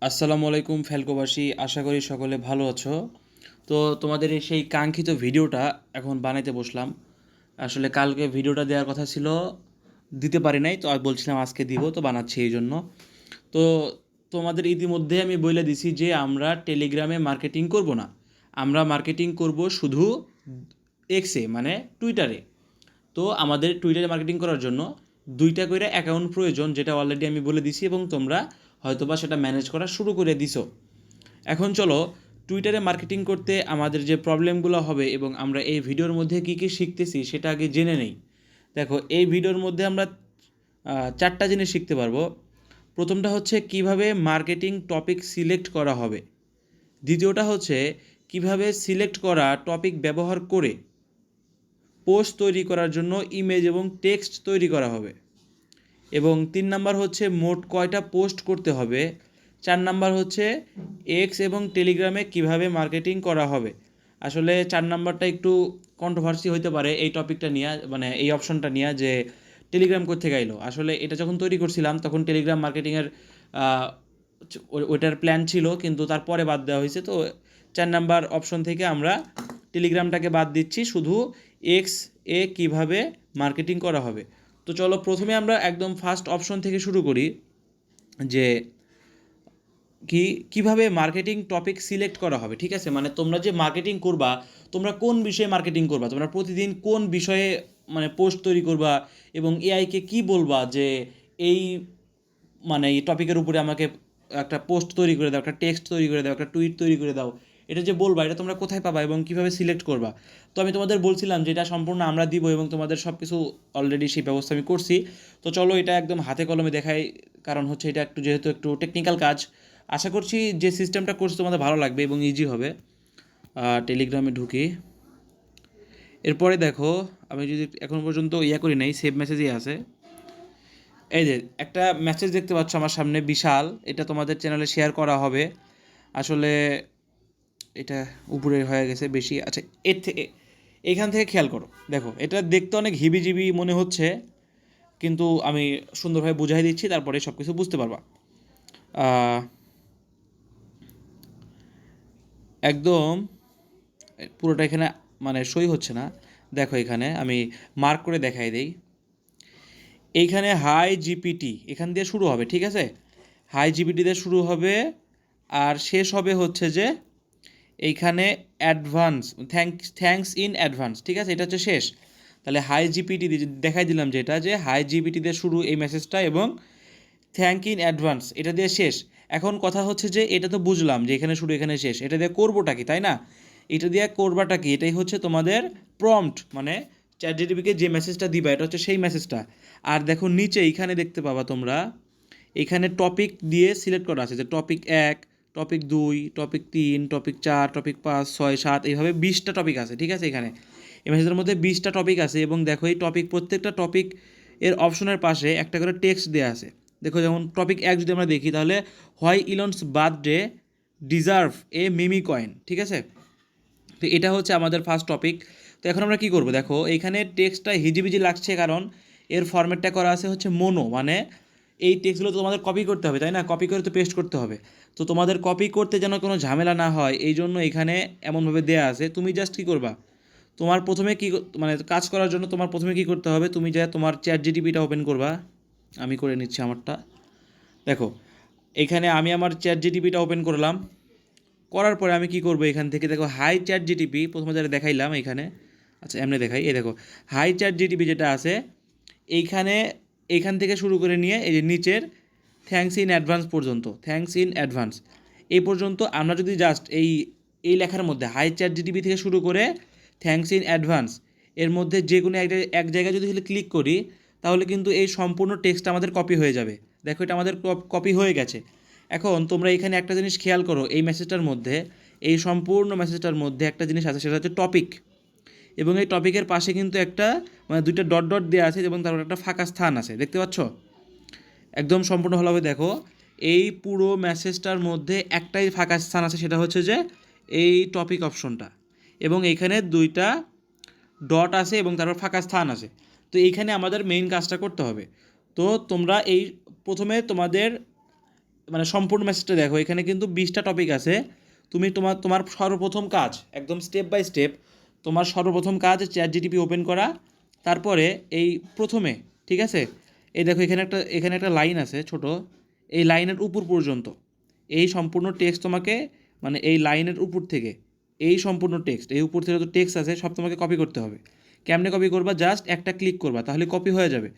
আসসালামু আলাইকুম ফ্যালকোবাসী, আশা করি সকলে ভালো আছো। তো তোমাদের এই সেই কাঙ্ক্ষিত ভিডিওটা এখন বানাইতে বসলাম। আসলে কালকে ভিডিওটা দেওয়ার কথা ছিল, দিতে পারি নাই, তো আর বলছিলাম আজকে দিব, তো বানাচ্ছি এই জন্য। তো তোমাদের ইতিমধ্যে আমি বলে দিছি যে আমরা টেলিগ্রামে মার্কেটিং করব না, আমরা মার্কেটিং করব শুধু এক্সে মানে টুইটারে। তো আমাদের টুইটারে মার্কেটিং করার জন্য দুইটা করে অ্যাকাউন্ট প্রয়োজন, যেটা অলরেডি আমি বলে দিছি এবং তোমরা হয়তোবা সেটা ম্যানেজ করা শুরু করে দিছো। এখন চলো, টুইটারে মার্কেটিং করতে আমাদের যে প্রবলেমগুলো হবে এবং আমরা এই ভিডিওর মধ্যে কী কী শিখতেছি সেটা আগে জেনে নেই। দেখো, এই ভিডিওর মধ্যে আমরা চারটা জিনিস শিখতে পারবো। প্রথমটা হচ্ছে কিভাবে মার্কেটিং টপিক সিলেক্ট করা হবে। দ্বিতীয়টা হচ্ছে কিভাবে সিলেক্ট করা টপিক ব্যবহার করে পোস্ট তৈরি করার জন্য ইমেজ এবং টেক্সট তৈরি করা হবে। এবং 3 নাম্বার হচ্ছে মোট কয়টা পোস্ট করতে হবে। 4 নাম্বার হচ্ছে এক্স এবং টেলিগ্রামে কিভাবে মার্কেটিং করা হবে। আসলে 4 নাম্বারটা একটু কন্ট্রোভার্সি হতে পারে এই টপিকটা নিয়ে, মানে এই অপশনটা নিয়ে, যে টেলিগ্রাম কোত্থেকে আইলো। আসলে এটা যখন তৈরি করছিলাম তখন টেলিগ্রাম মার্কেটিংয়ের ওইটার প্ল্যান ছিল, কিন্তু তারপরে বাদ দেওয়া হয়েছে। তো 4 নাম্বার অপশন থেকে আমরা টেলিগ্রামটাকে বাদ দিচ্ছি, শুধু এক্স এ কীভাবে মার্কেটিং করা হবে। তো চলো, প্রথমে আমরা একদম ফার্স্ট অপশন থেকে শুরু করি, যে কিভাবে মার্কেটিং টপিক সিলেক্ট করা হবে। ঠিক আছে, মানে তোমরা যে মার্কেটিং করবা, তোমরা কোন বিষয়ে মার্কেটিং করবা, তোমরা প্রতিদিন কোন বিষয়ে মানে পোস্ট তৈরি করবা, এবং এআইকে কি বলবা যে এই মানে এই টপিকের উপরে আমাকে একটা পোস্ট তৈরি করে দাও, একটা টেক্সট তৈরি করে দাও, একটা টুইট তৈরি করে দাও। এটা যে বলবা, এটা তোমরা কোথায় পাবা এবং কিভাবে সিলেক্ট করবা। তো আমি তোমাদের বলছিলাম যে এটা সম্পূর্ণ আমরা দিব এবং তোমাদের সব কিছু অলরেডি সেই ব্যবস্থা আমি করছি। তো চলো, এটা একদম হাতে কলমে দেখাই, কারণ হচ্ছে এটা একটু যেহেতু একটু টেকনিক্যাল কাজ। আশা করছি যে সিস্টেমটা করছি তোমাদের ভালো লাগবে এবং ইজি হবে। টেলিগ্রামে ঢুকি, এরপরে দেখো, আমি যদি এখন পর্যন্ত করি নাই, সেভ মেসেজই আছে। এই যে একটা মেসেজ দেখতে পাচ্ছ আমার সামনে বিশাল, এটা তোমাদের চ্যানেলে শেয়ার করা হবে। আসলে এটা উপরে হয়ে গেছে বেশি। আচ্ছা, এর থেকে এইখান থেকে খেয়াল করো, দেখো এটা দেখতে অনেক হিবিজিবি মনে হচ্ছে, কিন্তু আমি সুন্দরভাবে বুঝাই দিচ্ছি, তারপরে সব কিছু বুঝতে পারবা। একদম পুরোটা এখানে মানে সই হচ্ছে না। দেখো, এখানে আমি মার্ক করে দেখাই দিই। এইখানে হাই জিপিটি এখান দিয়ে শুরু হবে, ঠিক আছে, হাই জিপিটি দিয়ে শুরু হবে, আর শেষ হবে হচ্ছে যে এইখানে অ্যাডভান্স, থ্যাঙ্কস ইন অ্যাডভান্স, ঠিক আছে, এটা হচ্ছে শেষ। তাহলে হাই জিপিটি দেখাই দিলাম যেটা, যে হাই জিপিটি দিয়ে শুরু এই মেসেজটা এবং থ্যাঙ্ক ইন অ্যাডভান্স এটা দিয়ে শেষ। এখন কথা হচ্ছে যে এটা তো বুঝলাম যে এখানে শুরু এখানে শেষ, এটা দিয়ে করবোটা কি, তাই না? এটা দিয়ে করবাটা কি, এটাই হচ্ছে তোমাদের প্রম্পট, মানে চ্যাটজিপিটিকে যে মেসেজটা দিবা এটা হচ্ছে সেই মেসেজটা। আর দেখো নিচে এইখানে দেখতে পাবা তোমরা, এখানে টপিক দিয়ে সিলেক্ট করা আছে, যে topic 1, topic 2, topic 3, topic 4, topic 5, 6, 7, এইভাবে 20টা টপিক আছে, ঠিক আছে। এখানে এই মেসেজের মধ্যে 20টা টপিক আছে এবং দেখো এই টপিক, প্রত্যেকটা টপিক এর অপশনের পাশে একটা করে টেক্সট দেওয়া আছে। দেখো, যেমন টপিক 1 যদি আমরা দেখি, তাহলে why Elon's birthday deserve a meme coin, ঠিক আছে। তো এটা হচ্ছে আমাদের ফার্স্ট টপিক। তো এখন আমরা কী করবো, দেখো এইখানে টেক্সটটা হিজিবিজি লাগছে, কারণ এর ফরম্যাটটা করা আছে হচ্ছে মোনো, মানে এই টেক্সটগুলো তো তোমাদের কপি করতে হবে, তাই না? কপি করে তো পেস্ট করতে হবে। তো তোমাদের কপি করতে যেন কোনো ঝামেলা না হয়, এই জন্য এখানে এমনভাবে দেয়া আছে। তুমি জাস্ট কী করবা, তোমার প্রথমে কী মানে কাজ করার জন্য তোমার প্রথমে কী করতে হবে, তুমি যা তোমার চ্যাট জিটিপিটা ওপেন করবা। আমি করে নিচ্ছি আমারটা। দেখো, এখানে আমি আমার চ্যাট জিটিপিটা ওপেন করলাম, করার পরে আমি কি করব, এখান থেকে দেখো হাই চ্যাট জিটিপি প্রথমে যেটা দেখাইলাম এখানে। আচ্ছা, এমনি দেখাই, এই দেখো হাই চ্যাট জিটিপি যেটা আছে এইখানে, এইখান থেকে শুরু করে নিয়ে এই যে নিচের থ্যাঙ্কস ইন অ্যাডভান্স পর্যন্ত, থ্যাঙ্কস ইন অ্যাডভান্স এই পর্যন্ত আমরা যদি জাস্ট এই এই লেখার মধ্যে হাই চ্যাট জিটিপি থেকে শুরু করে থ্যাঙ্কস ইন অ্যাডভান্স এর মধ্যে যে কোনো এক জায়গায় যদি ক্লিক করি, তাহলে কিন্তু এই সম্পূর্ণ টেক্সট আমাদের কপি হয়ে যাবে। দেখো, এটা আমাদের কপি হয়ে গেছে। এখন তোমরা এখানে একটা জিনিস খেয়াল করো, এই মেসেজটার মধ্যে, এই সম্পূর্ণ মেসেজটার মধ্যে একটা জিনিস আছে, সেটা হচ্ছে টপিক। এবং এই টপিকের পাশে কিন্তু একটা মানে দুইটা ডট ডট দেওয়া আছে এবং তার একটা ফাঁকা স্থান আছে, দেখতে পাচ্ছ? একদম সম্পূর্ণ ভালোভাবে দেখো, এই পুরো মেসেজটার মধ্যে একটাই ফাঁকা স্থান আছে, সেটা হচ্ছে যে এই টপিক অপশনটা, এবং এইখানে দুইটা ডট আছে এবং তারপর ফাঁকা স্থান আছে। তো এইখানে আমাদের মেইন কাজটা করতে হবে। তো তোমরা এই প্রথমে তোমাদের মানে সম্পূর্ণ মেসেজটা দেখো, এখানে কিন্তু 20টা টপিক আছে। তুমি তোমার সর্বপ্রথম কাজ একদম স্টেপ বাই স্টেপ, তোমার সর্বপ্রথম কাজ চ্যাট জিটিপি ওপেন করা। তারপরে এই প্রথমে, ঠিক আছে, এই দেখো এখানে একটা লাইন আছে ছোট, এই লাইনের উপর পর্যন্ত এই সম্পূর্ণ টেক্সট তোমাকে, মানে এই লাইনের উপর থেকে এই সম্পূর্ণ টেক্সট, এই উপর থেকে তো টেক্সট আছে সব তোমাকে কপি করতে হবে। কেমনে কপি করবা? জাস্ট একটা ক্লিক করবা, তাহলে কপি হয়ে যাবে।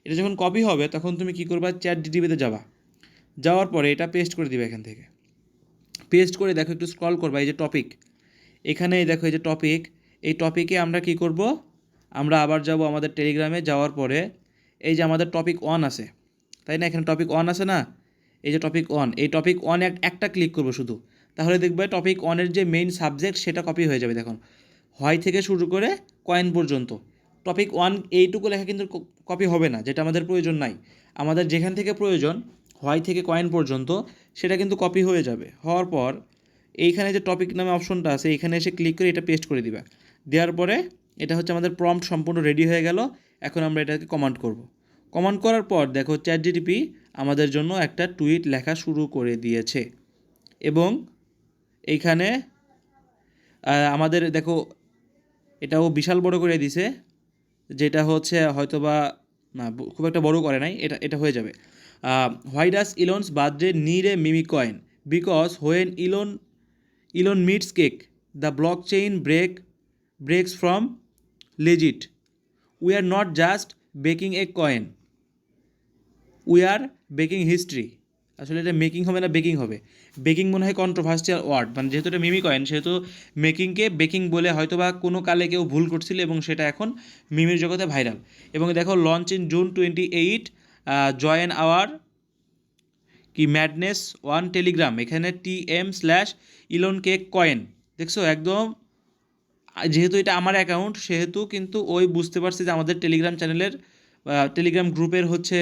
এটা যখন কপি হবে তখন তুমি কী করবা? চ্যাট জিটিপিতে যাবা, যাওয়ার পরে এটা পেস্ট করে দিবে এখান থেকে। পেস্ট করে দেখো একটু স্ক্রল করবা, এই যে টপিক, এখানে দেখো এই যে টপিক, এই টপিকে আমরা কি করব? আমরা আবার যাব আমাদের টেলিগ্রামে, যাওয়ার পরে এই যে আমাদের টপিক 1 আছে, তাই না? এখানে টপিক 1 আছে না? এই যে টপিক 1, এই টপিক 1 একটা ক্লিক করবো শুধু, তাহলে দেখবে টপিক 1-এর যে মেইন সাবজেক্ট সেটা কপি হয়ে যাবে। দেখুন, হয় থেকে শুরু করে কয়েন পর্যন্ত টপিক 1 এইটুকু লেখা কিন্তু কপি হবে না, যেটা আমাদের প্রয়োজন নাই। আমাদের যেখান থেকে প্রয়োজন হয় থেকে কয়েন পর্যন্ত সেটা কিন্তু কপি হয়ে যাবে। হওয়ার পর এইখানে যে টপিক নামে অপশনটা আছে, এখানে এসে ক্লিক করে এটা পেস্ট করে দিবা। দেওয়ার পরে এটা হচ্ছে আমাদের প্রম্পট সম্পূর্ণ রেডি হয়ে গেল। এখন আমরা এটাকে কমান্ড করব। কমান্ড করার পর দেখো চ্যাট জিটিপি আমাদের জন্য একটা টুইট লেখা শুরু করে দিয়েছে। এবং এইখানে আমাদের দেখো এটাও বিশাল বড় করে দিছে, যেটা হচ্ছে হয়তোবা না, খুব একটা বড় করে নাই, এটা হয়ে যাবে। Why does Elon's birthday need a meme coin? Because when Elon meets cake the blockchain breaks from legit. We are not just baking a coin, we are baking history. আসলে এটা মেকিং হবে না baking হবে? Baking মনে হয় controversial word, মানে যেহেতু এটা মিমি কয়েন সেহেতু মেকিংকে বেকিং বলে হয়তো বা কোনো কালে কেউ ভুল করছিল এবং সেটা এখন মিমির জগতে ভাইরাল। এবং দেখো launch in June 28, join our কি ম্যাডনেস ওয়ান টেলিগ্রাম, এখানে TM/ইলন কেক কয়েন। দেখছো একদম, যেহেতু এটা আমার অ্যাকাউন্ট সেহেতু কিন্তু ওই বুঝতে পারছি যে আমাদের টেলিগ্রাম চ্যানেলের টেলিগ্রাম গ্রুপের হচ্ছে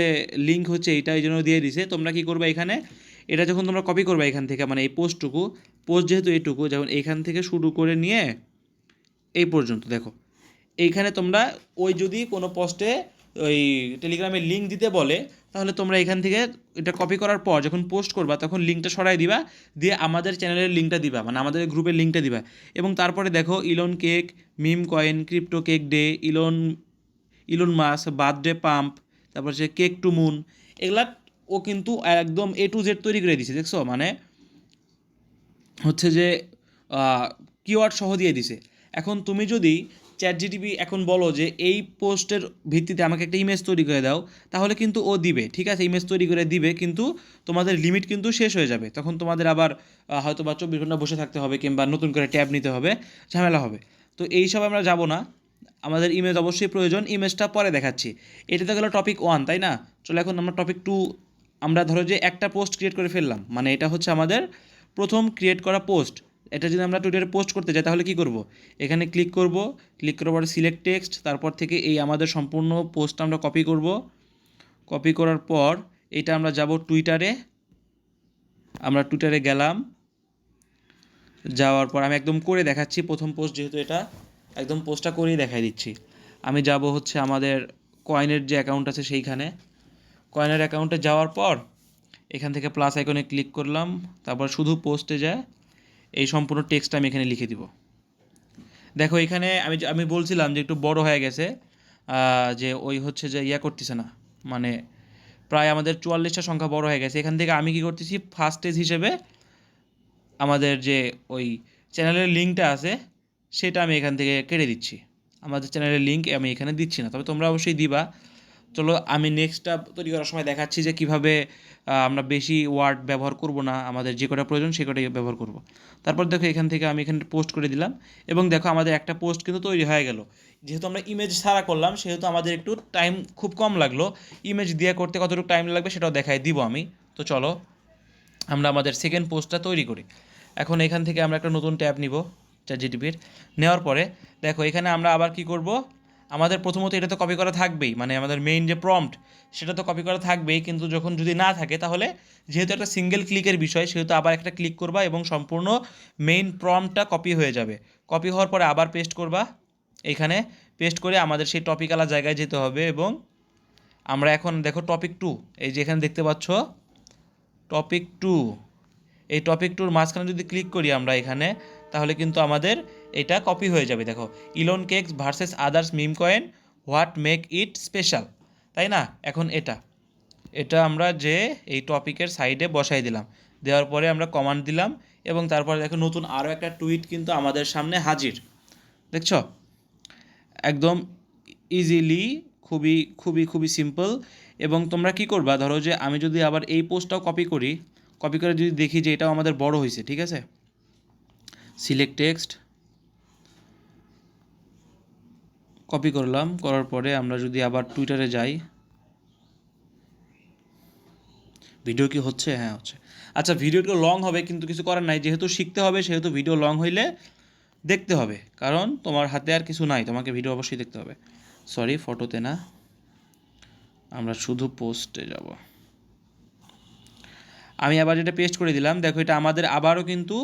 লিঙ্ক হচ্ছে এইটা, এই জন্য দিয়ে দিছে। তোমরা কী করবে, এখানে এটা যখন তোমরা কপি করবে এখান থেকে, মানে এই পোস্ট যেহেতু এইটুকু, যেমন এইখান থেকে শুরু করে নিয়ে এই পর্যন্ত দেখো, এইখানে তোমরা ওই যদি কোনো পোস্টে ওই টেলিগ্রামের লিঙ্ক দিতে বলে, তাহলে তোমরা এখান থেকে এটা কপি করার পর যখন পোস্ট করবা তখন লিঙ্কটা সরাই দিবা, দিয়ে আমাদের চ্যানেলের লিঙ্কটা দিবা, মানে আমাদের গ্রুপের লিঙ্কটা দিবা। এবং তারপরে দেখো Elon cake, meme coin, crypto cake day, Elon Musk birthday pump, তারপর হচ্ছে কেক টু মুন, এগুলা ও কিন্তু একদম A to Z তৈরি করে দিছে। দেখছো, মানে হচ্ছে যে কিওয়ার্ড সহ দিয়ে দিছে। এখন তুমি যদি চ্যাট জিটিপি এখন বলো যে এই পোস্টের ভিত্তিতে আমাকে একটা ইমেজ তৈরি করে দাও, তাহলে কিন্তু ও দিবে, ঠিক আছে, ইমেজ তৈরি করে দিবে, কিন্তু তোমাদের লিমিট কিন্তু শেষ হয়ে যাবে। তখন তোমাদের আবার হয়তো বা 24 ঘন্টা বসে থাকতে হবে কিংবা নতুন করে ট্যাব নিতে হবে, ঝামেলা হবে। তো এইসব আমরা যাব না, আমাদের ইমেজ অবশ্যই প্রয়োজন, ইমেজটা পরে দেখাচ্ছি। এটা তো গেলো টপিক 1, তাই না? চলো এখন আমরা টপিক 2, আমরা ধরো যে একটা পোস্ট ক্রিয়েট করে ফেললাম, মানে এটা হচ্ছে আমাদের প্রথম ক্রিয়েট করা পোস্ট। এটা যদি আমরা টুইটারে পোস্ট করতে যাই তাহলে কী করব? এখানে ক্লিক করব, ক্লিক করার পরে সিলেক্ট টেক্সট, তারপর থেকে এই আমাদের সম্পূর্ণ পোস্টটা আমরা কপি করব। কপি করার পর এটা আমরা যাব টুইটারে, আমরা টুইটারে গেলাম, যাওয়ার পর আমি একদম করে দেখাচ্ছি, প্রথম পোস্ট যেহেতু এটা একদম পোস্টটা করেই দেখাই দিচ্ছি। আমি যাব হচ্ছে আমাদের কয়েনের যে অ্যাকাউন্ট আছে সেইখানে, কয়েনের অ্যাকাউন্টে যাওয়ার পর এখান থেকে প্লাস আইকনে ক্লিক করলাম, তারপর শুধু পোস্টে যায় এই সম্পূর্ণ টেক্সটটা আমি এখানে লিখে দিব। দেখো এখানে আমি বলছিলাম যে একটু বড় হয়ে গেছে, যে ওই হচ্ছে যে করতেছে না, মানে প্রায় আমাদের 44টা সংখ্যা বড় হয়ে গেছে। এখান থেকে আমি কি করতেছি, ফার্স্ট স্টেজ হিসেবে আমাদের যে ওই চ্যানেলের লিঙ্কটা আছে সেটা আমি এখান থেকে কেটে দিচ্ছি। আমাদের চ্যানেলের লিঙ্ক আমি এখানে দিচ্ছি না, তবে তোমরা অবশ্যই দিবা। চলো আমি নেক্সটটা তৈরি করার সময় দেখাচ্ছি যে কীভাবে আমরা বেশি ওয়ার্ড ব্যবহার করব না, আমাদের যে কটা প্রয়োজন সে কটাই ব্যবহার করব। তারপর দেখো এখান থেকে আমি এখানে পোস্ট করে দিলাম, এবং দেখো আমাদের একটা পোস্ট কিন্তু তৈরি হয়ে গেল। যেহেতু আমরা ইমেজ ছাড়া করলাম সেহেতু আমাদের একটু টাইম খুব কম লাগলো। ইমেজ দিয়ে করতে কতটুকু টাইম লাগবে সেটাও দেখাই দিব আমি। তো চলো আমরা আমাদের সেকেন্ড পোস্টটা তৈরি করি। এখন এখান থেকে আমরা একটা নতুন ট্যাব নিব চ্যাট জিটিপির, নেওয়ার পরে দেখো এখানে আমরা আবার কি করব, আমাদের প্রথমত এটা তো কপি করা থাকবেই, মানে আমাদের মেইন যে প্রম্পট সেটা তো কপি করা থাকবেই, কিন্তু যখন যদি না থাকে তাহলে যেহেতু একটা সিঙ্গেল ক্লিকের বিষয় সেহেতু আবার একটা ক্লিক করবা এবং সম্পূর্ণ মেইন প্রম্পটটা কপি হয়ে যাবে। কপি হওয়ার পরে আবার পেস্ট করবা, এইখানে পেস্ট করে আমাদের সেই টপিকালা জায়গায় যেতে হবে। এবং আমরা এখন দেখো টপিক 2, এই যে এখানে দেখতে পাচ্ছ টপিক টু, এই টপিক টুর মাঝখানে যদি ক্লিক করি আমরা এখানে, তাহলে কিন্তু আমাদের এটা কপি হয়ে যাবে। দেখো, Elon cakes versus others meme coin, what make it special, তাই না? এখন এটা আমরা যে এই টপিকের সাইডে বসাই দিলাম, দেওয়ার পরে আমরা কমান্ড দিলাম এবং তারপরে দেখো নতুন আরও একটা টুইট কিন্তু আমাদের সামনে হাজির। দেখছো, একদম ইজিলি, খুবই খুবই খুবই সিম্পল। এবং তোমরা কি করবা, ধরো যে আমি যদি আবার এই পোস্টটাও কপি করি, কপি করে যদি দেখি যে এটাও আমাদের বড় হয়েছে, ঠিক আছে, সিলেক্ট টেক্সট, কপি করলাম, করার পরে আমরা যদি আবার টুইটারে যাই, ভিডিও কি হচ্ছে? হ্যাঁ হচ্ছে। আচ্ছা, ভিডিও একটু লং হবে কিন্তু কিছু করার নাই, যেহেতু শিখতে হবে সেহেতু ভিডিও লং হইলে দেখতে হবে, কারণ তোমার হাতে আর কিছু নাই, তোমাকে ভিডিও অবশ্যই দেখতে হবে। সরি, ফটোতে না, আমরা শুধু পোস্টে যাব। আমি আবার যেটা পেস্ট করে দিলাম, দেখো এটা আমাদের আবারও কিন্তু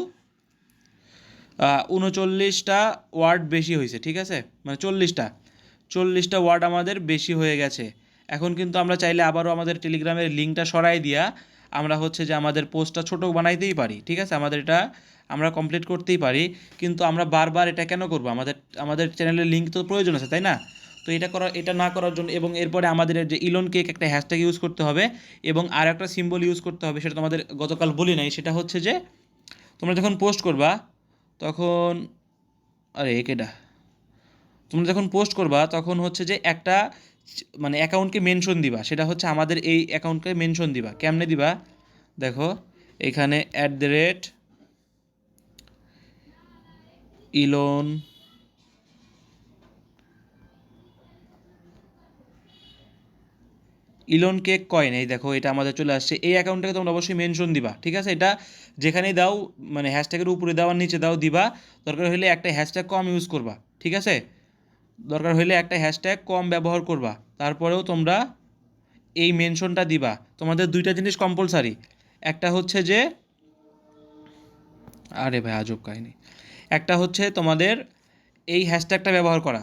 39টা ওয়ার্ড বেশি হয়েছে, ঠিক আছে, মানে 40টা ওয়ার্ড আমাদের বেশি হয়ে গেছে। এখন কিন্তু আমরা চাইলে আবারও আমাদের টেলিগ্রামের লিঙ্কটা সরাই দিয়া আমরা হচ্ছে যে আমাদের পোস্টটা ছোটো বানাইতেই পারি, ঠিক আছে, আমাদের এটা আমরা কমপ্লিট করতেই পারি। কিন্তু আমরা বারবার এটা কেন করবো? আমাদের চ্যানেলের লিঙ্ক তো প্রয়োজন আছে, তাই না? তো এটা না করার জন্য, এবং এরপরে আমাদের যে ইলন কেক একটা হ্যাশট্যাগ ইউজ করতে হবে এবং আর একটা সিম্বল ইউজ করতে হবে, সেটা তোমাদের গতকাল বলি নাই। সেটা হচ্ছে যে তোমরা যখন পোস্ট করবা তখন, আরে একেডা, তোমরা যখন পোস্ট করবা তখন হচ্ছে যে একটা মানে অ্যাকাউন্টকে মেনশন দিবা, সেটা হচ্ছে আমাদের এই অ্যাকাউন্টকে মেনশন দিবা। কেমনে দিবা? দেখো, এখানে ইলন ইলন কেক কয়েন, এই দেখো এটা আমাদের চলে আসছে। এই অ্যাকাউন্টটাকে তোমরা অবশ্যই মেনশন দিবা, ঠিক আছে, এটা যেখানেই দাও, মানে হ্যাশট্যাগের উপরে দাও আর নিচে দাও দিবা। দরকার হলে একটা হ্যাশট্যাগ কম ইউজ করবা, ঠিক আছে, দরকার হলে একটা হ্যাশট্যাগ কম ব্যবহার করবা। তারপরেও তোমরা এই মেনশনটা দিবা। তোমাদের দুইটা জিনিস কম্পালসারি, একটা হচ্ছে যে, আরে ভাই আজব কাহিনী, একটা হচ্ছে তোমাদের এই হ্যাশট্যাগটা ব্যবহার করা,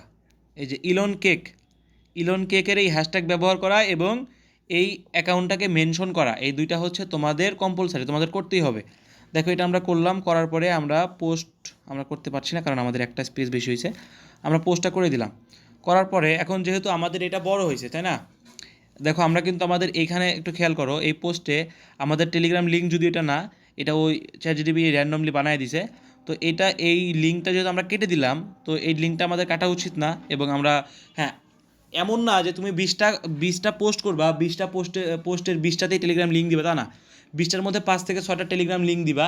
এই যে ইলন কেকের এই হ্যাশট্যাগ ব্যবহার করা এবং এই অ্যাকাউন্টটাকে মেনশন করা, এই দুইটা হচ্ছে তোমাদের কম্পালসারি, তোমাদের করতেই হবে। দেখো এটা আমরা করলাম, করার পরে আমরা পোস্ট আমরা করতে পারছি না কারণ আমাদের একটা স্পেস বেশি হয়েছে। আমরা পোস্টটা করে দিলাম, করার পরে এখন যেহেতু আমাদের এটা বড় হয়েছে, তাই না, দেখো আমরা কিন্তু আমাদের এইখানে একটু খেয়াল করো, এই পোস্টে আমাদের টেলিগ্রাম লিঙ্ক যদি এটা না, এটা ওই চ্যাটজিপিটি র্যান্ডমলি বানায় দিছে। তো এই লিঙ্কটা যেহেতু আমরা কেটে দিলাম, তো এই লিঙ্কটা আমাদের কাটা উচিত না। এবং আমরা, হ্যাঁ, এমন না যে তুমি 20টা পোস্ট করবা, 20টা পোস্টের 20টাতেই টেলিগ্রাম লিঙ্ক দিবা, তা না, 20টার মধ্যে 5 থেকে 6টা টেলিগ্রাম লিঙ্ক দিবা।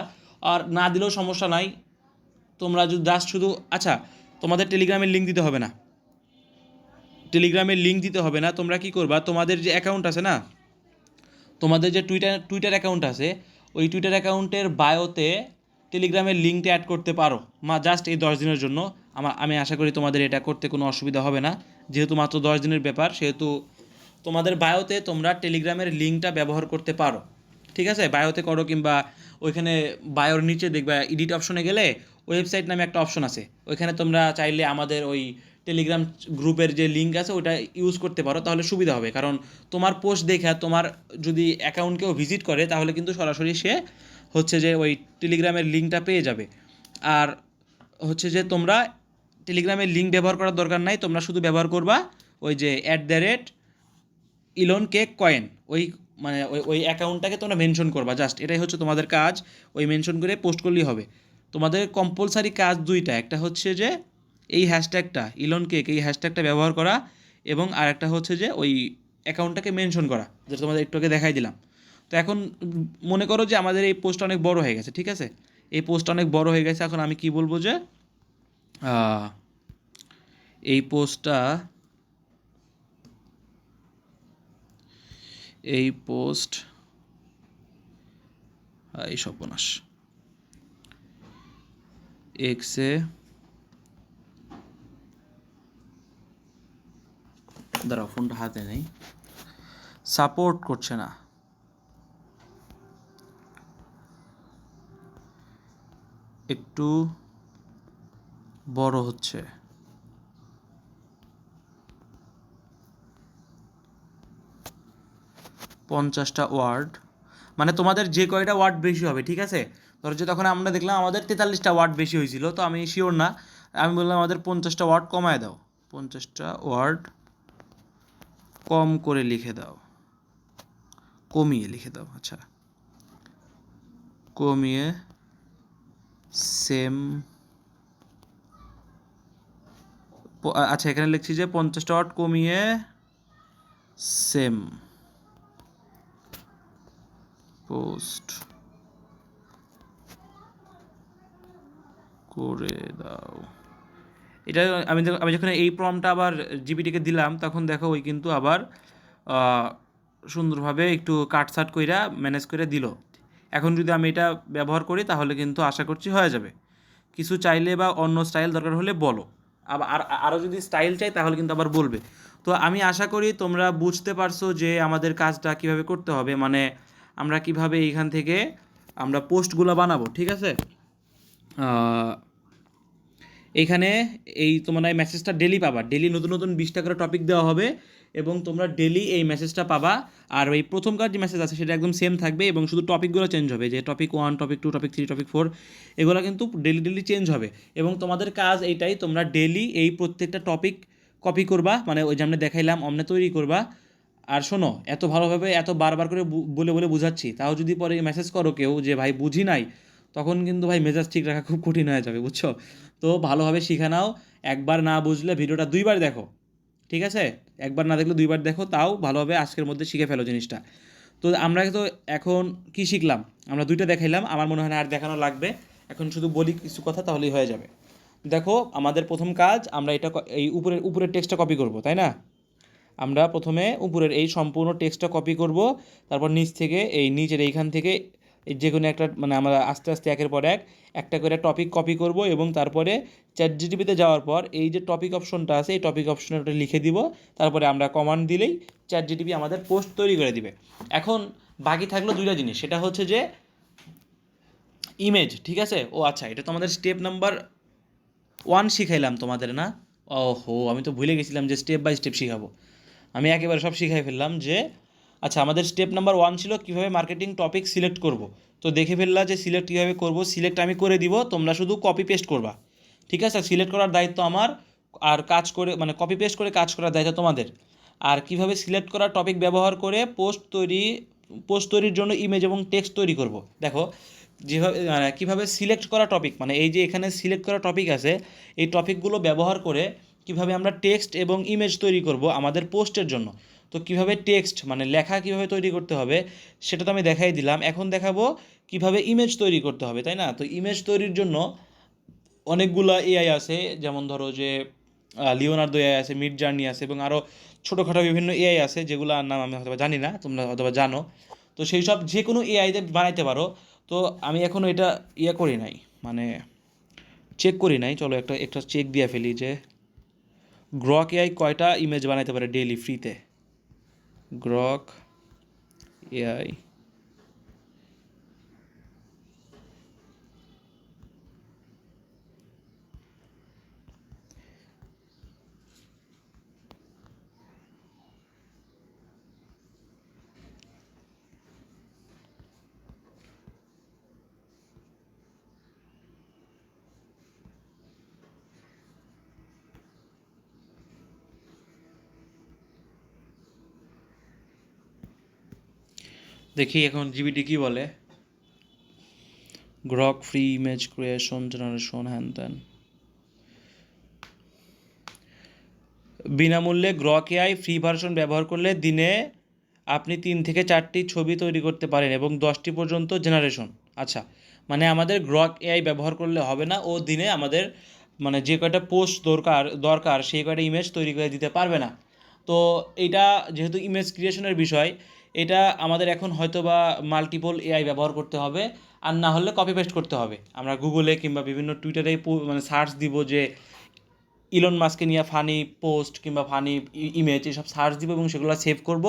আর না দিলেও সমস্যা নাই, তোমরা যদি জাস্ট শুধু, আচ্ছা, তোমাদের টেলিগ্রামের লিঙ্ক দিতে হবে না, তোমরা কি করবা, তোমাদের যে অ্যাকাউন্ট আছে না, তোমাদের যে টুইটার অ্যাকাউন্ট আছে, ওই টুইটার অ্যাকাউন্টের বায়োতে টেলিগ্রামের লিঙ্কটা অ্যাড করতে পারো, জাস্ট এই 10 দিনের জন্য। আমি আশা করি তোমাদের এটা করতে কোনো অসুবিধা হবে না, যেহেতু মাত্র 10 দিনের ব্যাপার, সেহেতু তোমাদের বায়োতে তোমরা টেলিগ্রামের লিঙ্কটা ব্যবহার করতে পারো, ঠিক আছে, বায়োতে করো, কিংবা ওইখানে বায়োর নিচে দেখবা এডিট অপশনে গেলে ওয়েবসাইট নামে একটা অপশন আছে, ওইখানে তোমরা চাইলে আমাদের ওই টেলিগ্রাম গ্রুপের যে লিঙ্ক আছে ওটা ইউজ করতে পারো, তাহলে সুবিধা হবে। কারণ তোমার পোস্ট দেখে তোমার যদি অ্যাকাউন্টকেও ভিজিট করে, তাহলে কিন্তু সরাসরি সে হচ্ছে যে ওই টেলিগ্রামের লিঙ্কটা পেয়ে যাবে। আর হচ্ছে যে তোমরা টেলিগ্রামের লিঙ্ক ব্যবহার করার দরকার নাই, তোমরা শুধু ব্যবহার করবা ওই যে ইলন কেক কয়েন, ওই মানে ওই অ্যাকাউন্টটাকে তোমরা মেনশন করবা, জাস্ট এটাই হচ্ছে তোমাদের কাজ। ওই মেনশন করে পোস্ট করলেই হবে। তোমাদের কম্পালসারি কাজ দুইটা, একটা হচ্ছে যে এই হ্যাশট্যাগটা ইলন কেক, এই হ্যাশট্যাগটা ব্যবহার করা, এবং আর একটা হচ্ছে যে ওই অ্যাকাউন্টটাকে মেনশন করা, যেটা তোমাদের একটু আগে দেখাই দিলাম। তো এখন মনে করো যে আমাদের এই পোস্টটা অনেক বড় হয়ে গেছে, ঠিক আছে, এই পোস্টটা অনেক বড় হয়ে গেছে। এখন আমি কি বলবো যে এই পোস্টটা এই পোস্ট এই সর্বনাশ এক্সে দাঁড়াও, ফোনটা হাতে নেই, সাপোর্ট করছে না, একটু বড় হচ্ছে, 50টা ওয়ার্ড। মানে তোমাদের যে কয়টা ওয়ার্ড বেশি হবে, ঠিক আছে? ধরো যে তখন আমরা দেখলাম আমাদের 43টা ওয়ার্ড বেশি হয়েছিল, তো আমি শিওর না, আমি বললাম আমাদের 50টা ওয়ার্ড কমায় দাও, 50টা ওয়ার্ড কম করে লিখে দাও, কমিয়ে লিখে দাও, আচ্ছা কমিয়ে সেম, আচ্ছা এখানে লিখছি যে 50টা ওয়ার্ড কমিয়ে সেম পোস্ট করে দাও। এটা আমি যখন এই প্রম্পটটা আবার জিপিটিকে দিলাম, তখন দেখো ওই কিন্তু আবার সুন্দরভাবে একটু কাটছাট কইরা ম্যানেজ করে দিল। এখন যদি আমি এটা ব্যবহার করি তাহলে কিন্তু আশা করছি হয়ে যাবে। কিছু চাইলে বা অন্য স্টাইল দরকার হলে বলো, আবার আরও যদি স্টাইল চাই তাহলে কিন্তু আবার বলবে। তো আমি আশা করি তোমরা বুঝতে পারছো যে আমাদের কাজটা কিভাবে করতে হবে, মানে আমরা কিভাবে এইখান থেকে আমরা পোস্টগুলো বানাবো, ঠিক আছে? এইখানে এই তোমরা এই মেসেজটা ডেলি পাবা, ডেলি নতুন নতুন 20টা করে টপিক দেওয়া হবে এবং তোমরা ডেলি এই মেসেজটা পাবা। আর এই প্রথমকার যে মেসেজ আছে সেটা একদম সেম থাকবে এবং শুধু টপিকগুলো চেঞ্জ হবে, যে টপিক 1, টপিক 2, টপিক 3, টপিক 4 এগুলো কিন্তু ডেলি ডেলি চেঞ্জ হবে। এবং তোমাদের কাজ এইটাই, তোমরা ডেলি এই প্রত্যেকটা টপিক কপি করবা, মানে ওই যে আমরা দেখাইলাম অমনে তৈরি করবা। আর শোনো, এত ভালোভাবে এত বারবার করে বলে বলে বুঝাচ্ছি, তাও যদি পরে মেসেজ করো কেউ যে ভাই বুঝি নাই, তখন কিন্তু ভাই মেজাজ ঠিক রাখা খুব কঠিন হয়ে যাবে, বুঝছো? তো ভালোভাবে শিখে নাও। একবার না বুঝলে ভিডিওটা 2বার দেখো, ঠিক আছে? একবার না দেখলে 2বার দেখো, তাও ভালোভাবে আজকের মধ্যে শিখে ফেলো জিনিসটা। তো আমরা তো এখন কি শিখলাম, আমরা 2টা দেখাইলাম, আমার মনে হয় না আর দেখানো লাগবে। এখন শুধু বলি কিছু কথা, তাহলেই হয়ে যাবে। দেখো আমাদের প্রথম কাজ, আমরা এটা এই উপরের টেক্সটটা কপি করব, তাই না? আমরা প্রথমে উপরের এই সম্পূর্ণ টেক্সটটা কপি করব, তারপর নিচ থেকে এই নিচের এইখান থেকে এই যে কোনো একটা, মানে আমরা আস্তে আস্তে একের পর এক একটা করে টপিক কপি করব এবং তারপরে চ্যাটজিপিটিতে যাওয়ার পর এই যে টপিক অপশনটা আছে এই টপিক অপশনটা লিখে দিব, তারপরে আমরা কমান্ড দিলেই চ্যাটজিপিটি আমাদের পোস্ট তৈরি করে দিবে। এখন বাকি থাকলো 2টা জিনিস, সেটা হচ্ছে যে ইমেজ, ঠিক আছে? ও আচ্ছা, এটা তো আমাদের স্টেপ নাম্বার 1 শিখাইলাম তোমাদের, না? ওহো, আমি তো ভুলে গেছিলাম যে স্টেপ বাই স্টেপ শিখাবো। আমি একেবারে সব শিখাই ফেললাম যে আচ্ছা, আমাদের স্টেপ নাম্বার 1 ছিল কীভাবে মার্কেটিং টপিক সিলেক্ট করব। তো দেখে ফেললা যে সিলেক্ট কীভাবে করব, সিলেক্ট আমি করে দিব, তোমরা শুধু কপি পেস্ট করবা, ঠিক আছে? সিলেক্ট করার দায়িত্ব আমার, আর কাজ করে মানে কপি পেস্ট করে কাজ করার দায়িত্ব তোমাদের। আর কিভাবে সিলেক্ট করা টপিক ব্যবহার করে পোস্ট তৈরির জন্য ইমেজ এবং টেক্সট তৈরি করব, দেখো যেভাবে কীভাবে সিলেক্ট করা টপিক, মানে এই যে এখানে সিলেক্ট করা টপিক আছে, এই টপিকগুলো ব্যবহার করে কিভাবে আমরা টেক্সট এবং ইমেজ তৈরি করব আমাদের পোস্টের জন্য। তো কিভাবে টেক্সট মানে লেখা কিভাবে তৈরি করতে হবে সেটা তো আমি দেখাই দিলাম, এখন দেখাবো কিভাবে ইমেজ তৈরি করতে হবে, তাই না? তো ইমেজ তৈরির জন্য অনেকগুলো এআই আছে, যেমন ধরো যে লিওনার্দো এআই আছে, মিড জার্নি আছে এবং আরও ছোটোখাটো বিভিন্ন এআই আছে যেগুলোর নাম আমি হয়তো জানি না, তোমরা হয়তো জানো। তো সেই সব যে কোনো এআইতে বানাইতে পারো। তো আমি এখনও এটা করি নাই, মানে চেক করি নাই, চলো একটা একটা চেক দিয়ে ফেলি যে গ্রক এআই কয়টা ইমেজ বানাইতে পারে ডেইলি ফ্রিতে। গ্রক এআই দেখি এখন জিবিটি কি বলে। Grok free image creation generation হ্যান ত্যান, বিনামূল্যে গ্রক এআই ফ্রি ভার্সন ব্যবহার করলে দিনে আপনি 3 থেকে 4টি ছবি তৈরি করতে পারেন এবং 10টি পর্যন্ত জেনারেশন। আচ্ছা, মানে আমাদের গ্রক এআই ব্যবহার করলে হবে না, ও দিনে আমাদের মানে যে কয়টা পোস্ট দরকার সেই কয়টা ইমেজ তৈরি করে দিতে পারবে না। তো এটা যেহেতু ইমেজ ক্রিয়েশনের বিষয়, এটা আমাদের এখন হয়তো বা মাল্টিপল এআই ব্যবহার করতে হবে, আর না হলে কপি পেস্ট করতে হবে। আমরা গুগলে কিংবা বিভিন্ন টুইটারে মানে সার্চ দিব যে ইলন মাস্ককে নিয়ে ফানি পোস্ট কিংবা ফানি ইমেজ এসব সার্চ দিব এবং সেগুলো সেভ করব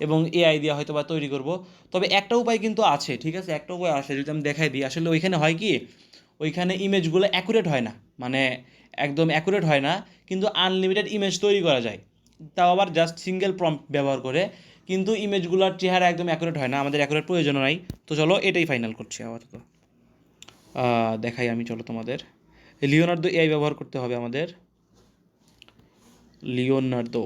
এবং এআই দিয়ে হয়তো বা তৈরি করব। তবে একটা উপায় কিন্তু আছে, ঠিক আছে? একটা উপায় আছে, যদি আমি দেখাই দিই। আসলে ওইখানে হয় কি, ওইখানে ইমেজগুলো অ্যাকুরেট হয় না, মানে একদম অ্যাকুরেট হয় না, কিন্তু আনলিমিটেড ইমেজ তৈরি করা যায়, তাও আবার জাস্ট সিঙ্গেল প্রম্পট ব্যবহার করে। কিন্তু ইমেজগুলোর চেহারা একদম অ্যাকুরেট হয় না, আমাদের অ্যাকুরেট প্রয়োজন নাই। তো চলো এটাই ফাইনাল করছি আপাতত। দেখাই আমি, চলো তোমাদের লিওনার্দো এআই ব্যবহার করতে হবে আমাদের। লিওনার্দো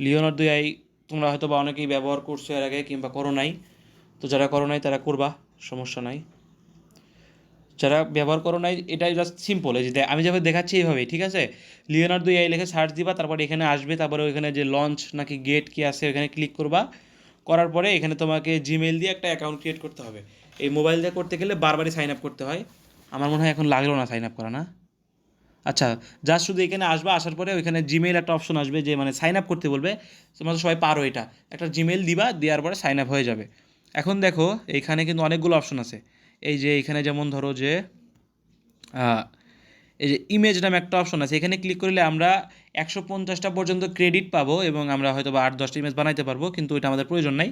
লিওনার্দো এআই তোমরা হয়তো বা অনেকেই ব্যবহার করছো এর আগে কিংবা করো নাই। তো যারা করো নাই তারা করবা, সমস্যা নাই। যারা ব্যবহার করো নাই, এটাই জাস্ট সিম্পল, এই যে আমি যেভাবে দেখাচ্ছি এইভাবেই, ঠিক আছে। লিওনার্দো এআই লিখে সার্চ দিবা, তারপরে এখানে আসবে, তারপরে ওইখানে যে লঞ্চ নাকি গেট কি আছে ওখানে ক্লিক করবা। করার পরে এখানে তোমাকে জিমেইল দিয়ে একটা অ্যাকাউন্ট ক্রিয়েট করতে হবে। এই মোবাইল দিয়ে করতে গেলে বারবারই সাইন আপ করতে হয়। আমার মনে হয় এখন লাগলো না সাইন আপ করা, না? আচ্ছা, জাস্ট শুধু এখানে আসবা, আসার পরে ওইখানে জিমেইল একটা অপশন আসবে যে মানে সাইন আপ করতে বলবে। তোমরা তো সবাই পারো এটা, একটা জিমেইল দিবা, দেওয়ার পরে সাইন আপ হয়ে যাবে। এখন দেখো এইখানে কিন্তু অনেকগুলো অপশন আছে। এই যে এইখানে যেমন ধরো যে এই যে ইমেজ নামে একটা অপশন আছে, এখানে ক্লিক করলে আমরা 150টা পর্যন্ত ক্রেডিট পাবো এবং আমরা হয়তো বা 8-10টা ইমেজ বানাইতে পারবো, কিন্তু এটা আমাদের প্রয়োজন নাই।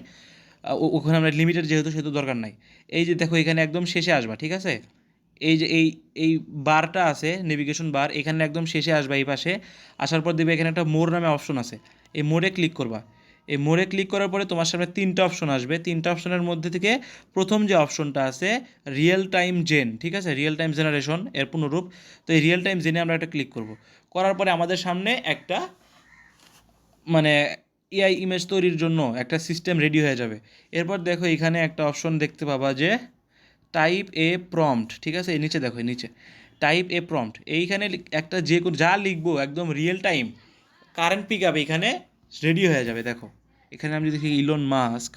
ওখানে আমরা লিমিটেড যেহেতু, সেহেতু দরকার নাই। এই যে দেখো এখানে একদম শেষে আসবা, ঠিক আছে। এই যে এই বারটা আছে, নেভিগেশন বার, এখানে একদম শেষে আসবা এই পাশে। আসার পর দেবে এখানে একটা মোর নামে অপশন আছে, এই মোড়ে ক্লিক করবা। এই মোড়ে ক্লিক করার পরে তোমার সামনে 3টা অপশন আসবে। 3টা অপশনের মধ্যে থেকে প্রথম যে অপশনটা আছে রিয়েল টাইম জেন, ঠিক আছে, রিয়েল টাইম জেনারেশন এর পুনরূপ। তো এই রিয়েল টাইম জেনে আমরা একটা ক্লিক করব। করার পরে আমাদের সামনে একটা মানে এআই ইমেজ তৈরির জন্য একটা সিস্টেম রেডি হয়ে যাবে। এরপর দেখো এখানে একটা অপশন দেখতে পাবা যে টাইপ এ প্রম্পট, ঠিক আছে। এই নিচে দেখো, এই নিচে টাইপ এ প্রম্পট, এইখানে একটা যে যা লিখবো একদম real time current pick up এখানে রেডি হয়ে যাবে। দেখো এখানে আমি দেখি ইলন মাস্ক,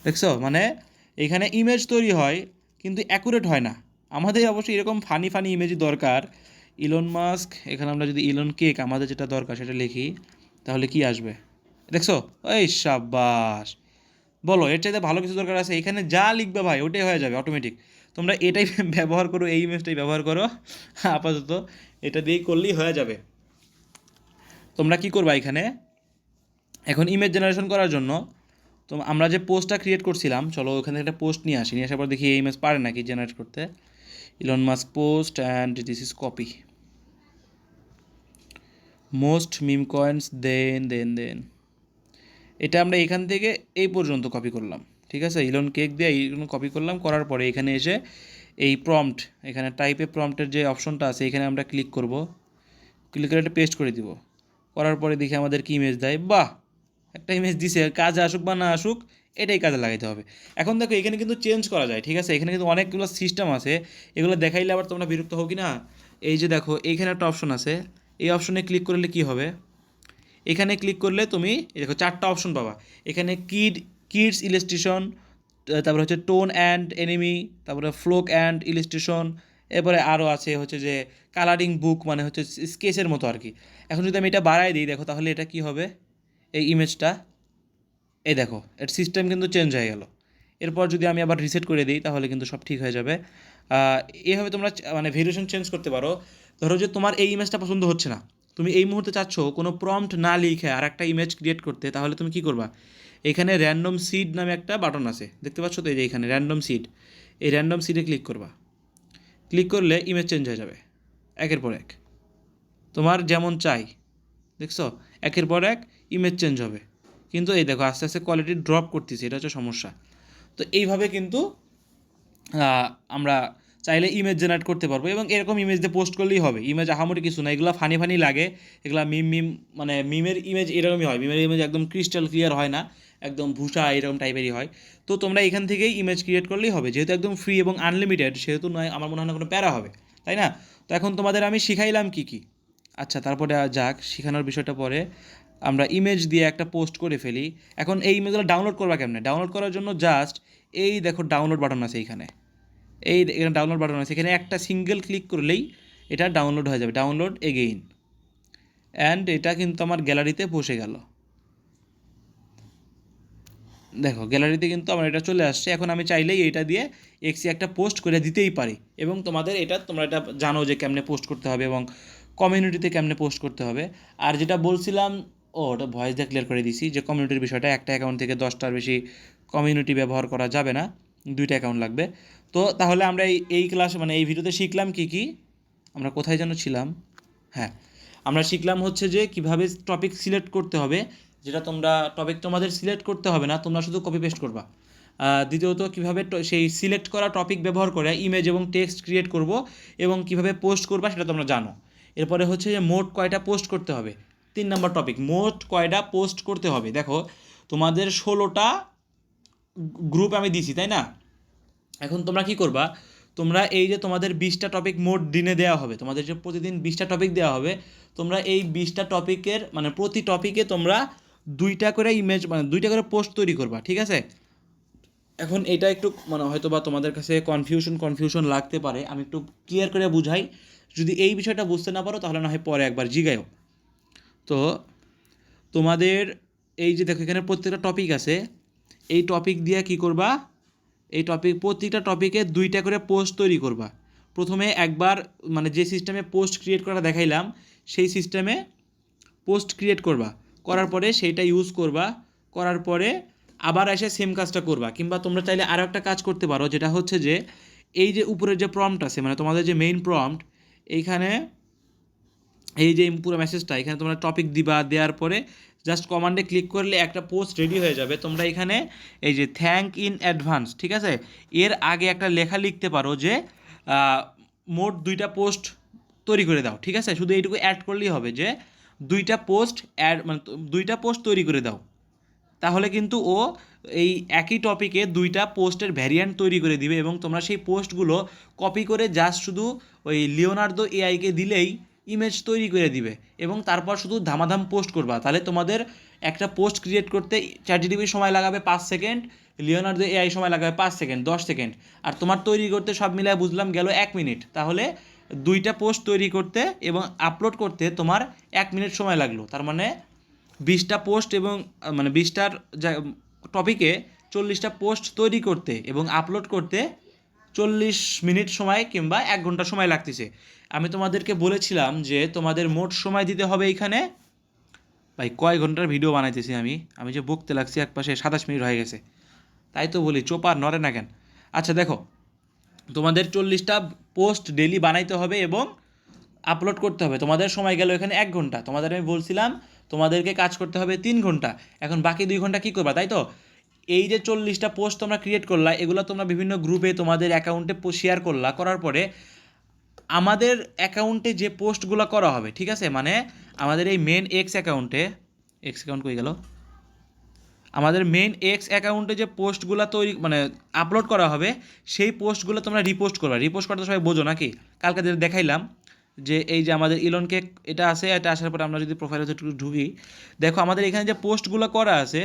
দেখছো, মানে এখানে ইমেজ তৈরি হয় কিন্তু অ্যাকুরেট হয় না। আমাদের অবশ্যই এরকম ফানি ফানি ইমেজই দরকার। ইলন মাস্ক, এখানে আমরা যদি ইলন কেক আমাদের যেটা দরকার সেটা লিখি, তাহলে কি আসবে দেখছো? এই সাব্বাস, বলো এর চাইতে ভালো কিছু দরকার আছে? এখানে যা লিখবে ভাই ওটাই হয়ে যাবে অটোমেটিক। তোমরা এটাই ব্যবহার করো, এই ইমেজটাই ব্যবহার করো আপাতত, এটা দিয়েই করলেই হয়ে যাবে। তোমরা কি করবা এখানে, এখন ইমেজ জেনারেশন করার জন্য তো আমরা যে পোস্টটা ক্রিয়েট করছিলাম, চলো ওখানে একটা পোস্ট নিয়ে আসি, নিয়ে আসার পর দেখি এই ইমেজ পারে নাকি জেনারেট করতে। Elon Musk post and this is copy most meme coins, then এটা আমরা এখান থেকে এই পর্যন্ত কপি করলাম, ঠিক আছে। ইলন কেক দিয়ে এইগুলো কপি করলাম, করার পরে এখানে এসে এই প্রম্পট, এখানে টাইপে প্রম্পটের যে অপশনটা আছে এখানে আমরা ক্লিক করব। ক্লিক করে একটা পেস্ট করে দিব। করার পরে দেখি আমাদের কি ইমেজ দেয়। বাহ, একটা ইমেজ দিছে, কাজে আসুক বা না আসুক এটাই কাজে লাগাইতে হবে। এখন দেখো এখানে কিন্তু চেঞ্জ করা যায়, ঠিক আছে। এখানে কিন্তু অনেকগুলো সিস্টেম আছে, এগুলো দেখাইলে আবার তোমরা বিরক্ত হও কি না। এই যে দেখো এইখানে একটা অপশন আছে, এই অপশনে ক্লিক করলে কি হবে, এখানে ক্লিক করলে তুমি দেখো 4টা অপশন পাবা। এখানে কিডস ইলাস্ট্রেশন, তারপরে হচ্ছে টোন অ্যান্ড এনিমি, তারপরে ফ্লোক অ্যান্ড ইলাস্ট্রেশন, এরপরে আরও আছে হচ্ছে যে কালারিং বুক, মানে হচ্ছে স্কেচের মতো আর কি। এখন যদি আমি এটা বাড়াই দিই দেখো, তাহলে এটা কি হবে, এই ইমেজটা, এই দেখো এর সিস্টেম কিন্তু চেঞ্জ হয়ে গেল। এরপর যদি আমি আবার রিসেট করে দিই তাহলে কিন্তু সব ঠিক হয়ে যাবে। এইভাবে তোমরা মানে ভেরিয়েশন চেঞ্জ করতে পারো। ধরো যে তোমার এই ইমেজটা পছন্দ হচ্ছে না, তুমি এই মুহূর্তে চাচ্ছ কোনো প্রম্পট না লিখে আর একটা ইমেজ ক্রিয়েট করতে, তাহলে তুমি কি করবা, এখানে র্যান্ডম সিড নামে একটা বাটন আছে, দেখতে পাচ্ছ তো, এই যে এখানে র্যান্ডম সিড, এই র্যান্ডম সিডে ক্লিক করবা। ক্লিক করলে ইমেজ চেঞ্জ হয়ে যাবে একের পর এক, তোমার যেমন চাই, দেখছো, একের পর এক ইমেজ চেঞ্জ হবে। কিন্তু এই দেখো আস্তে আস্তে কোয়ালিটি ড্রপ করতেছে, এটা হচ্ছে সমস্যা। তো এইভাবে কিন্তু আমরা চাইলে ইমেজ জেনারেট করতে পারবো এবং এরকম ইমেজ দিয়ে পোস্ট করলেই হবে। ইমেজ আহামরি কিছু না, এগুলো ফানি ফানি লাগে, এগুলো মিম মানে মিমের ইমেজ এরকমই হয়। মিমের ইমেজ একদম ক্রিস্টাল ক্লিয়ার হয় না, একদম ভূষা এরকম টাইপেরই হয়। তো তোমরা এখান থেকেই ইমেজ ক্রিয়েট করলেই হবে, যেহেতু একদম ফ্রি এবং আনলিমিটেড, সেহেতু নয় আমার মনে হয় না কোনো প্যারা হবে, তাই না? তো এখন তোমাদের আমি শিখাইলাম কি কি। আচ্ছা, তারপরে যাক, শেখানোর বিষয়টা পরে, আমরা ইমেজ দিয়ে একটা পোস্ট করে ফেলি। এখন এই ইমেজগুলো ডাউনলোড করবা কেমনে? ডাউনলোড করার জন্য জাস্ট এই দেখো ডাউনলোড বাটন আছে এইখানে, এখানে ডাউনলোড বাটন আছে, এখানে একটা সিঙ্গেল ক্লিক করলেই এটা ডাউনলোড হয়ে যাবে, ডাউনলোড এগেইন, অ্যান্ড এটা কিন্তু আমার গ্যালারিতে বসে গেল। দেখো গ্যালারিতে কিন্তু আমার এটা চলে আসছে। এখন আমি চাইলেই এটা দিয়ে একটা পোস্ট করে দিতেই পারি, এবং তোমরা এটা জানো যে কেমনে পোস্ট করতে হবে এবং কমিউনিটিতে কেমনে পোস্ট করতে হবে। আর যেটা বলছিলাম, ওটা ভয়েস দিয়ে ক্লিয়ার করে দিছি যে কমিউনিটির বিষয়টা, একটা অ্যাকাউন্ট থেকে 10টার বেশি কমিউনিটি ব্যবহার করা যাবে না, 2টা অ্যাকাউন্ট লাগবে। তো তাহলে আমরা এই ক্লাস মানে এই ভিডিওতে শিখলাম কি আমরা কোথায় যেন ছিলাম, হ্যাঁ আমরা শিখলাম হচ্ছে যে কিভাবে টপিক সিলেক্ট করতে হবে, যেটা তোমরা টপিক তোমাদের সিলেক্ট করতে হবে না, তোমরা শুধু কপি পেস্ট করবা। দ্বিতীয়ত কীভাবে সেই সিলেক্ট করা টপিক ব্যবহার করে ইমেজ এবং টেক্সট ক্রিয়েট করব এবং কিভাবে পোস্ট করবা সেটা তোমরা জানো। এরপরে হচ্ছে যে মোট কয়টা পোস্ট করতে হবে, 3 নম্বর টপিক মোট কয়টা পোস্ট করতে হবে। দেখো তোমাদের 16টা গ্রুপ আমি দিছি, তাই না? এখন তোমরা কি করবা, তোমরা এই যে তোমাদের 20টা টপিক মোট দিনে দেওয়া হবে, তোমাদের যে প্রতিদিন 20টা টপিক দেওয়া হবে, তোমরা এই 20টা টপিকের মানে প্রতি টপিকে তোমরা 2টা করে ইমেজ মানে 2টা করে পোস্ট তৈরি করবা, ঠিক আছে? এখন এটা একটু মানে হয়তো বা তোমাদের কাছে কনফিউশন লাগতে পারে, আমি একটু ক্লিয়ার করে বুঝাই। যদি এই বিষয়টা বুঝতে না পারো তাহলে না হয় পরে একবার জিগায়ও। তো তোমাদের এই যে দেখো এখানে প্রত্যেকটা টপিক আছে, এই টপিক দিয়ে কি করবা, এই প্রত্যেকটা টপিকে 2টা করে পোস্ট তৈরি করবা। প্রথমে একবার মানে যে সিস্টেমে পোস্ট ক্রিয়েট করা দেখাইলাম সেই সিস্টেমে পোস্ট ক্রিয়েট করবা, করার পরে সেইটা ইউজ করবা, করার পরে আবার এসে সেম কাজটা করবা। কিংবা তোমরা চাইলে আরও একটা কাজ করতে পারো, যেটা হচ্ছে যে এই যে উপরের যে প্রম্পট আছে মানে তোমাদের যে মেইন প্রম্পট, এইখানে এই যে পুরো মেসেজটা এখানে তোমরা টপিক দিবা, দেওয়ার পরে জাস্ট কমান্ডে ক্লিক করলে একটা পোস্ট রেডি হয়ে যাবে। তোমরা এখানে এই যে থ্যাঙ্ক ইন অ্যাডভান্স, ঠিক আছে, এর আগে একটা লেখা লিখতে পারো যে মোট 2টা পোস্ট তৈরি করে দাও, ঠিক আছে? শুধু এইটুকু অ্যাড করলেই হবে যে 2টা পোস্ট মানে 2টা পোস্ট তৈরি করে দাও। তাহলে কিন্তু ও এই একই টপিকে 2টা পোস্টের ভ্যারিয়েন্ট তৈরি করে দিবে এবং তোমরা সেই পোস্টগুলো কপি করে জাস্ট শুধু ওই লিওনার্দো এআইকে দিলেই ইমেজ তৈরি করে দিবে এবং তারপর শুধু ধামাধাম পোস্ট করবা। তাহলে তোমাদের একটা পোস্ট ক্রিয়েট করতে চ্যাটজিপিটি সময় লাগাবে 5 সেকেন্ড, লিওনার্দো এআই সময় লাগাবে 5 সেকেন্ড 10 সেকেন্ড, আর তোমার তৈরি করতে সব মিলায় বুঝলাম গেল 1 মিনিট। তাহলে 2টা পোস্ট তৈরি করতে এবং আপলোড করতে তোমার 1 মিনিট সময় লাগলো। তার মানে 20টা পোস্ট এবং মানে 20টার টপিকে 40টা পোস্ট তৈরি করতে এবং আপলোড করতে 40 মিনিট সময় কিংবা 1 ঘন্টা সময় লাগতেছে। আমি তোমাদেরকে বলেছিলাম যে তোমাদের মোট সময় দিতে হবে এইখানে, ভাই কয় ঘন্টার ভিডিও বানাইতেছি আমি যে বকতে লাগছি একপাশে 27 মিনিট হয়ে গেছে, তাই তো বলি চোপার নড়ে না কেন। আচ্ছা দেখো তোমাদের 40টা পোস্ট ডেলি বানাইতে হবে এবং আপলোড করতে হবে, তোমাদের সময় গেল এখানে 1 ঘন্টা। তোমাদের আমি বলছিলাম তোমাদেরকে কাজ করতে হবে 3 ঘন্টা, এখন বাকি 2 ঘন্টা কী করবা, তাই তো? এই যে 40টা পোস্ট তোমরা ক্রিয়েট করলা, এগুলো তোমরা বিভিন্ন গ্রুপে তোমাদের অ্যাকাউন্টে শেয়ার করলা, করার পরে আমাদের অ্যাকাউন্টে যে পোস্টগুলো করা হবে, ঠিক আছে, মানে আমাদের এই মেন এক্স অ্যাকাউন্ট কই গেল, আমাদের মেন এক্স অ্যাকাউন্টে যে পোস্টগুলো তৈরি মানে আপলোড করা হবে সেই পোস্টগুলো তোমরা রিপোস্ট করবা। রিপোস্ট করতে সবাই বোঝো নাকি? কালকে যেটা দেখাইলাম যে এই যে আমাদের ইলন কেক এটা আছে, এটা আসার পরে আমরা যদি প্রোফাইলে একটু ঢুকি, দেখো আমাদের এখানে যে পোস্টগুলো করা আছে,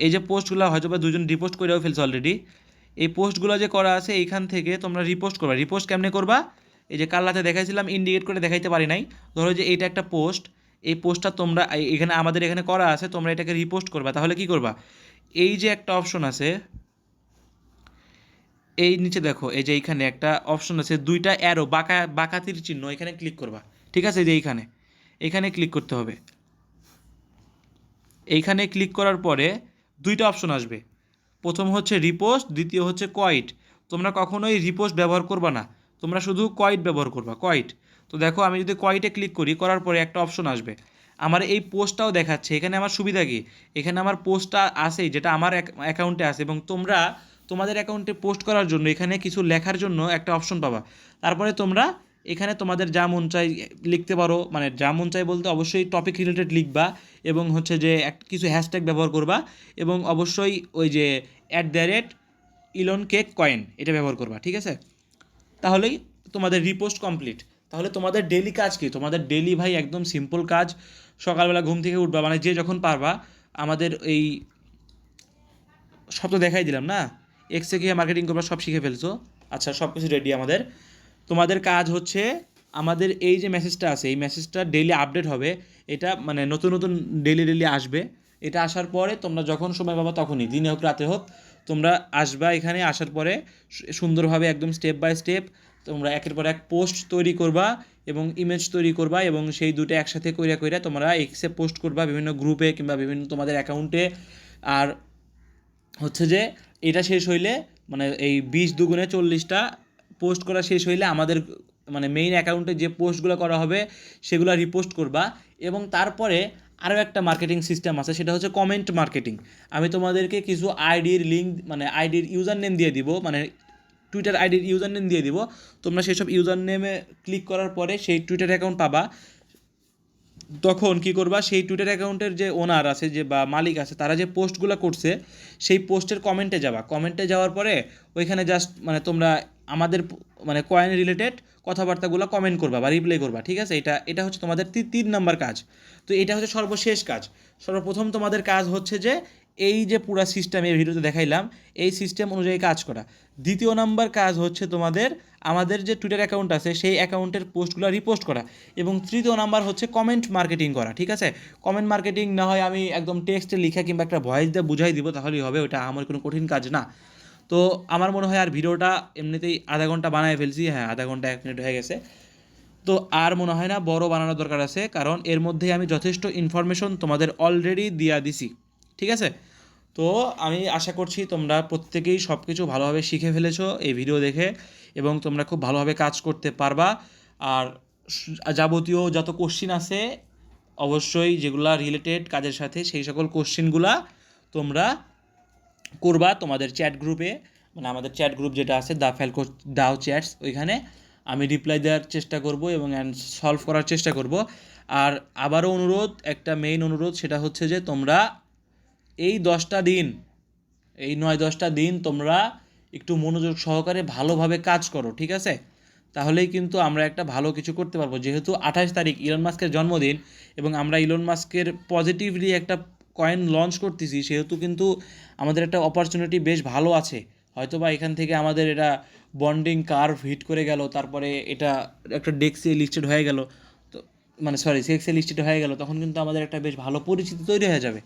এই যে পোস্টগুলো হয়তো বা 2জন রিপোস্ট করেও ফেলছে অলরেডি। এই পোস্টগুলো যে করা আছে এইখান থেকে তোমরা রিপোস্ট করবা। রিপোস্ট কেমনে করবা? এই যে কাল্লাতে দেখাইছিলাম, ইন্ডিকেট করে দেখাইতে পারি নাই, ধরো যে এইটা একটা পোস্ট, এই পোস্টটা তোমরা এখানে আমাদের এখানে করা আছে, তোমরা এটাকে রিপোস্ট করবা। তাহলে কি করবা, এই যে একটা অপশন আছে, এই নিচে দেখো এই যে এইখানে একটা অপশন আছে 2টা অ্যারো বাঁকাতির চিহ্ন, এখানে ক্লিক করবা, ঠিক আছে? এই যে এইখানে ক্লিক করতে হবে। এইখানে ক্লিক করার পরে 2টা অপশন আসবে, প্রথম হচ্ছে রিপোস্ট, দ্বিতীয় হচ্ছে কোয়াইট। তোমরা কখনোই রিপোস্ট ব্যবহার করবা না, তোমরা শুধু কোয়াইট ব্যবহার করবা, কোয়াইট। তো দেখো আমি যদি কোয়াইটে ক্লিক করার পরে একটা অপশন আসবে, আমার এই পোস্টটাও দেখাচ্ছে। এখানে আমার সুবিধা কি, এখানে আমার পোস্টটা আসেই যেটা আমার অ্যাকাউন্টে আছে, এবং তোমরা তোমাদের অ্যাকাউন্টে পোস্ট করার জন্য এখানে কিছু লেখার জন্য একটা অপশন পাবা। তারপরে তোমরা এখানে তোমাদের যা মন চাই লিখতে পারো, মানে যা মন চাই বলতে অবশ্যই টপিক রিলেটেড লিখবা এবং হচ্ছে যে কিছু হ্যাশট্যাগ ব্যবহার করবা এবং অবশ্যই ওই যে ইলন কেক কয়েন এটা ব্যবহার করবা, ঠিক আছে? তাহলেই তোমাদের রিপোস্ট কমপ্লিট। তাহলে তোমাদের ডেলি কাজ কি, তোমাদের ডেলি ভাই একদম সিম্পল কাজ, সকালবেলা ঘুম থেকে উঠবা, মানে যে যখন পারবা। আমাদের এই সব তো দেখাই দিলাম না, এক্সে গিয়ে মার্কেটিং করবা, সব শিখে ফেলছো। আচ্ছা সব কিছু রেডি আমাদের। তোমাদের কাজ হচ্ছে আমাদের এই যে মেসেজটা আছে, এই মেসেজটা ডেইলি আপডেট হবে, এটা মানে নতুন নতুন ডেইলি আসবে। এটা আসার পরে তোমরা যখন সময় পাবা তখনই, দিনে হোক রাতে হোক, তোমরা আসবা এখানে, আসার পরে সুন্দরভাবে একদম স্টেপ বাই স্টেপ তোমরা একের পর এক পোস্ট তৈরি করবা এবং ইমেজ তৈরি করবা এবং সেই দুটো একসাথে কইরা তোমরা এক্সে পোস্ট করবা বিভিন্ন গ্রুপে কিংবা বিভিন্ন তোমাদের অ্যাকাউন্টে। আর হচ্ছে যে এটা শেষ হইলে মানে এই 20 দুগুণে 40টা পোস্ট করা শেষ হইলে আমাদের মানে মেইন অ্যাকাউন্টে যে পোস্টগুলো করা হবে সেগুলো রিপোস্ট করবা। এবং তারপরে আরও একটা মার্কেটিং সিস্টেম আছে, সেটা হচ্ছে কমেন্ট মার্কেটিং। আমি তোমাদেরকে কিছু আইডির লিঙ্ক মানে আইডির ইউজার নেম দিয়ে দিব, মানে টুইটার আইডির ইউজার নেম দিয়ে দিব। তোমরা সেই সব ইউজার নেমে ক্লিক করার পরে সেই টুইটার অ্যাকাউন্ট পাবা। তখন কি করবা, সেই টুইটার অ্যাকাউন্টের যে ওনার আছে যে বা মালিক আছে তারা যে পোস্টগুলো করছে সেই পোস্টের কমেন্টে যাবা। কমেন্টে যাওয়ার পরে ওইখানে জাস্ট মানে তোমরা আমাদের মানে কয়েন রিলেটেড কথাবার্তাগুলো কমেন্ট করবা বা রিপ্লাই করবা, ঠিক আছে? এটা এটা হচ্ছে তোমাদের 3 নাম্বার কাজ। তো এটা হচ্ছে সর্বশেষ কাজ। সর্বপ্রথম তোমাদের কাজ হচ্ছে যে এই যে পুরো সিস্টেম এই ভিডিওতে দেখাইলাম এই সিস্টেম অনুযায়ী কাজ করা। দ্বিতীয় নাম্বার কাজ হচ্ছে তোমাদের আমাদের যে টুইটার অ্যাকাউন্ট আছে সেই অ্যাকাউন্টের পোস্টগুলো রিপোস্ট করা। এবং তৃতীয় নাম্বার হচ্ছে কমেন্ট মার্কেটিং করা, ঠিক আছে? কমেন্ট মার্কেটিং না হয় আমি একদম টেক্সটে লিখা কিংবা একটা ভয়েস দিয়ে বুঝাই দিব, তাহলেই হবে, ওটা আমার কোনো কঠিন কাজ না। তো আমার মনে হয় আর ভিডিওটা এমনিতেই আধা ঘন্টা বানায় ফেলছি, হ্যাঁ আধা ঘন্টা 1 মিনিট হয়ে গেছে। তো আর মনে হয় না বড় বানানোর দরকার আছে, কারণ এর মধ্যে আমি যথেষ্ট ইনফরমেশন তোমাদের অলরেডি দিয়া দিছি, ঠিক আছে? তো আমি আশা করছি তোমরা প্রত্যেকেই সব কিছু ভালোভাবে শিখে ফেলেছো এই ভিডিও দেখে, এবং তোমরা খুব ভালোভাবে কাজ করতে পারবা। আর যাবতীয় যত কোশ্চিন আছে অবশ্যই যেগুলা রিলেটেড কাজের সাথে সেই সকল কোশ্চিনগুলা তোমরা করবা তোমাদের চ্যাট গ্রুপে, মানে আমাদের চ্যাট গ্রুপ যেটা আছে দ্য ফ্যালকো ডাও চ্যাটস, ওইখানে আমি রিপ্লাই দেওয়ার চেষ্টা করব এবং সলভ করার চেষ্টা করব। আর আবারও অনুরোধ, একটা মেইন অনুরোধ, সেটা হচ্ছে যে তোমরা এই 10টা দিন, এই 9-10টা দিন তোমরা একটু মনোযোগ সহকারে ভালোভাবে কাজ করো, ঠিক আছে? তাহলেই কিন্তু আমরা একটা ভালো কিছু করতে পারবো। যেহেতু 28 তারিখ ইলন মাস্কের জন্মদিন এবং আমরা ইলন মাস্কের পজিটিভলি একটা কয়েন লঞ্চ করতেছি, সেহেতু কিন্তু আমাদের একটা অপরচুনিটি বেশ ভালো আছে। হয়তো বা এখান থেকে আমাদের এটা বন্ডিং কার্ভ হিট করে গেল, তারপরে এটা একটা ডেক্সে লিস্টেড হয়ে গেল, তো মানে সরি সেক্সে লিস্টেড হয়ে গেল, তখন কিন্তু আমাদের একটা বেশ ভালো পরিচিতি তৈরি হয়ে যাবে।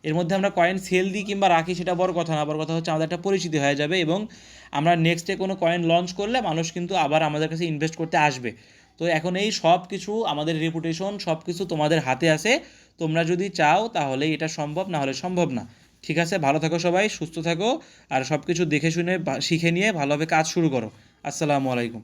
এর মধ্যে আমরা কয়েন সেল দিই কিংবা রাখি সেটা বড় কথা না, বড় কথা হচ্ছে আমাদের একটা পরিচিতি হয়ে যাবে এবং আমরা নেক্সটে কোনো কয়েন লঞ্চ করলে মানুষ কিন্তু আবার আমাদের কাছে ইনভেস্ট করতে আসবে। তো এখন এই সব কিছু আমাদের রেপুটেশন সব কিছু তোমাদের হাতে আছে। তোমরা যদি চাও তাহলে এটা সম্ভব, না হলে সম্ভব না। ঠিক আছে, ভালো থাকো সবাই, সুস্থ থাকো, আর সব কিছু দেখে শুনে শিখে নিয়ে ভালোভাবে কাজ শুরু করো। আসসালামু আলাইকুম।